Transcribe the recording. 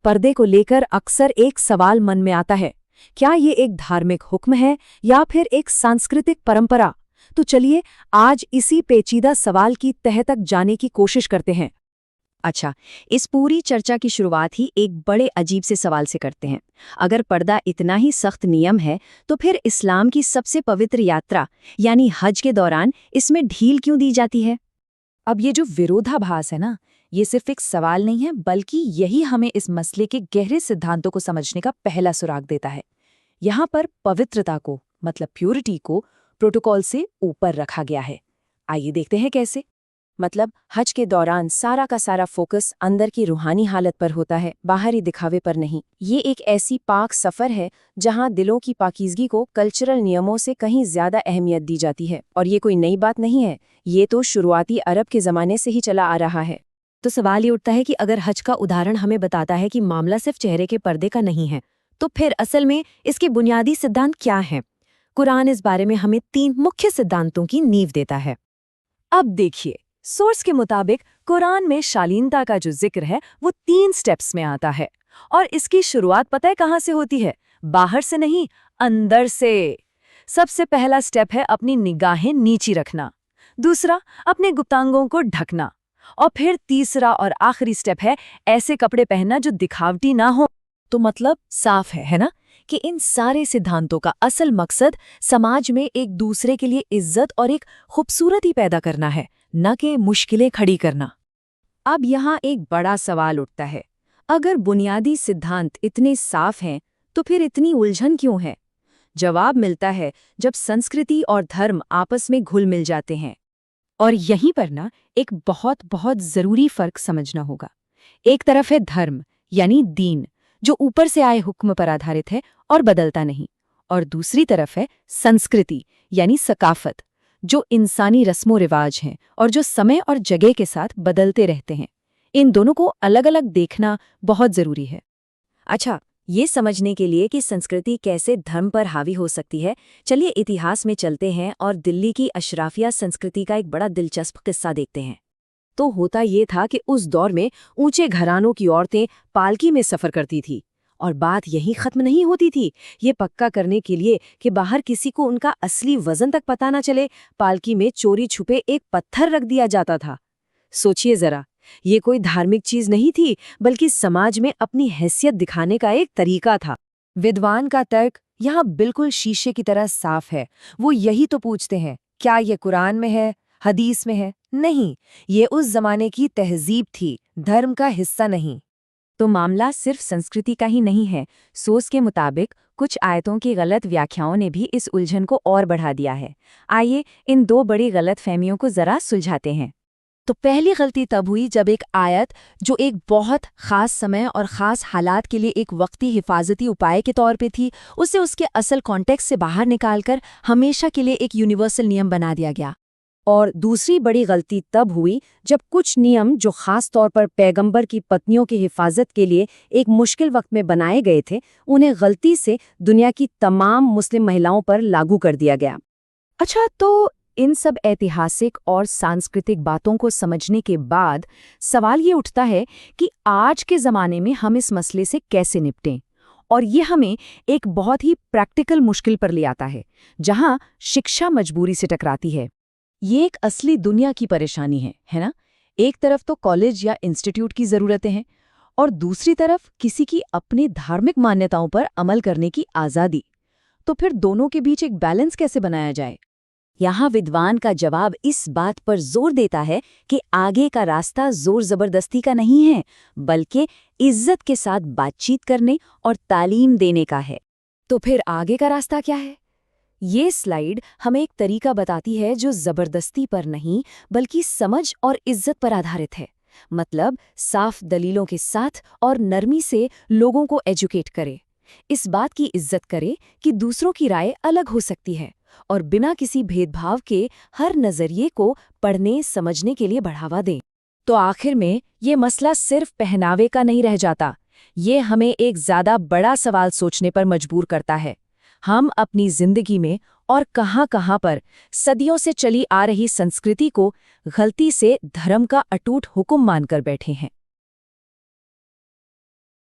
पर्दे को लेकर अक्सर एक सवाल मन में आता है, क्या ये एक धार्मिक हुक्म है या फिर एक सांस्कृतिक परंपरा? तो चलिए आज इसी पेचीदा सवाल की तह तक जाने की कोशिश करते हैं। अच्छा, इस पूरी चर्चा की शुरुआत ही एक बड़े अजीब से सवाल से करते हैं। अगर पर्दा इतना ही सख्त नियम है, तो फिर इस्लाम की सबसे पवित्र यात्रा यानी हज के दौरान इसमें ढील क्यों दी जाती है? अब ये जो विरोधाभास है ना, ये सिर्फ एक सवाल नहीं है, बल्कि यही हमें इस मसले के गहरे सिद्धांतों को समझने का पहला सुराग देता है। यहाँ पर पवित्रता को, मतलब प्योरिटी को, प्रोटोकॉल से ऊपर रखा गया है। आइए देखते हैं कैसे। मतलब हज के दौरान सारा का सारा फोकस अंदर की रूहानी हालत पर होता है, बाहरी दिखावे पर नहीं। ये एक ऐसी पाक सफ़र है जहाँ दिलों की पाकीज़गी को कल्चरल नियमों से कहीं ज़्यादा अहमियत दी जाती है। और ये कोई नई बात नहीं है, ये तो शुरुआती अरब के ज़माने से ही चला आ रहा है। तो सवाल ये उठता है कि अगर हज का उदाहरण हमें बताता है कि मामला सिर्फ चेहरे के पर्दे का नहीं है, तो फिर असल में इसके बुनियादी सिद्धांत क्या हैं? कुरान इस बारे में हमें 3 मुख्य सिद्धांतों की नींव देता है। अब देखिए, सोर्स के मुताबिक कुरान में शालीनता का जो जिक्र है वो 3 स्टेप्स में आता है। और इसकी शुरुआत पता है कहाँ से होती है? बाहर से नहीं, अंदर से। सबसे पहला स्टेप है अपनी निगाहें नीची रखना। दूसरा, अपने गुप्तांगों को ढकना। और फिर तीसरा और आखिरी स्टेप है ऐसे कपड़े पहनना जो दिखावटी ना हो। तो मतलब साफ है ना, कि इन सारे सिद्धांतों का असल मकसद समाज में एक दूसरे के लिए इज्जत और एक खूबसूरती पैदा करना है, न कि मुश्किलें खड़ी करना। अब यहाँ एक बड़ा सवाल उठता है, अगर बुनियादी सिद्धांत इतने साफ हैं तो फिर इतनी उलझन क्यों है? जवाब मिलता है जब संस्कृति और धर्म आपस में घुल मिल जाते हैं। और यहीं पर ना एक बहुत बहुत जरूरी फर्क समझना होगा। एक तरफ है धर्म यानी दीन, जो ऊपर से आए हुक्म पर आधारित है और बदलता नहीं, और दूसरी तरफ है संस्कृति यानी सकाफत, जो इंसानी रस्मों रिवाज हैं और जो समय और जगह के साथ बदलते रहते हैं। इन दोनों को अलग अलग देखना बहुत जरूरी है। अच्छा, ये समझने के लिए कि संस्कृति कैसे धर्म पर हावी हो सकती है, चलिए इतिहास में चलते हैं और दिल्ली की अशराफिया संस्कृति का एक बड़ा दिलचस्प किस्सा देखते हैं। तो होता ये था कि उस दौर में ऊंचे घरानों की औरतें पालकी में सफ़र करती थी। और बात यहीं ख़त्म नहीं होती थी। ये पक्का करने के लिए कि बाहर किसी को उनका असली वज़न तक पता न चले, पालकी में चोरी छुपे एक पत्थर रख दिया जाता था। सोचिए ज़रा, ये कोई धार्मिक चीज़ नहीं थी, बल्कि समाज में अपनी हैसियत दिखाने का एक तरीका था। विद्वान का तर्क यहाँ बिल्कुल शीशे की तरह साफ है। वो यही तो पूछते हैं, क्या ये कुरान में है, हदीस में है? नहीं, ये उस जमाने की तहजीब थी, धर्म का हिस्सा नहीं। तो मामला सिर्फ संस्कृति का ही नहीं है। सोर्स के मुताबिक कुछ आयतों की गलत व्याख्याओं ने भी इस उलझन को और बढ़ा दिया है। आइए इन 2 बड़ी गलतफहमियों को जरा सुलझाते हैं। तो पहली गलती तब हुई जब एक आयत, जो एक बहुत ख़ास समय और ख़ास हालात के लिए एक वक्ती हिफाजती उपाय के तौर पे थी, उसे उसके असल कॉन्टेक्स्ट से बाहर निकालकर हमेशा के लिए एक यूनिवर्सल नियम बना दिया गया। और दूसरी बड़ी गलती तब हुई जब कुछ नियम जो खास तौर पर पैगंबर की पत्नियों की हिफाजत के लिए एक मुश्किल वक्त में बनाए गए थे, उन्हें गलती से दुनिया की तमाम मुस्लिम महिलाओं पर लागू कर दिया गया। अच्छा, तो इन सब ऐतिहासिक और सांस्कृतिक बातों को समझने के बाद सवाल ये उठता है कि आज के ज़माने में हम इस मसले से कैसे निपटें। और ये हमें एक बहुत ही प्रैक्टिकल मुश्किल पर ले आता है, जहाँ शिक्षा मजबूरी से टकराती है। ये एक असली दुनिया की परेशानी है ना? एक तरफ तो कॉलेज या इंस्टीट्यूट की ज़रूरतें हैं और दूसरी तरफ किसी की अपनी धार्मिक मान्यताओं पर अमल करने की आज़ादी। तो फिर दोनों के बीच एक बैलेंस कैसे बनाया जाए? यहाँ विद्वान का जवाब इस बात पर जोर देता है कि आगे का रास्ता जोर ज़बरदस्ती का नहीं है, बल्कि इज्जत के साथ बातचीत करने और तालीम देने का है। तो फिर आगे का रास्ता क्या है? ये स्लाइड हमें एक तरीका बताती है जो ज़बरदस्ती पर नहीं, बल्कि समझ और इज्जत पर आधारित है। मतलब साफ दलीलों के साथ और नरमी से लोगों को एजुकेट करे, इस बात की इज्जत करे कि दूसरों की राय अलग हो सकती है, और बिना किसी भेदभाव के हर नज़रिए को पढ़ने समझने के लिए बढ़ावा दें। तो आखिर में ये मसला सिर्फ पहनावे का नहीं रह जाता, ये हमें एक ज़्यादा बड़ा सवाल सोचने पर मजबूर करता है। हम अपनी जिंदगी में और कहां-कहां पर सदियों से चली आ रही संस्कृति को गलती से धर्म का अटूट हुक्म मानकर बैठे हैं।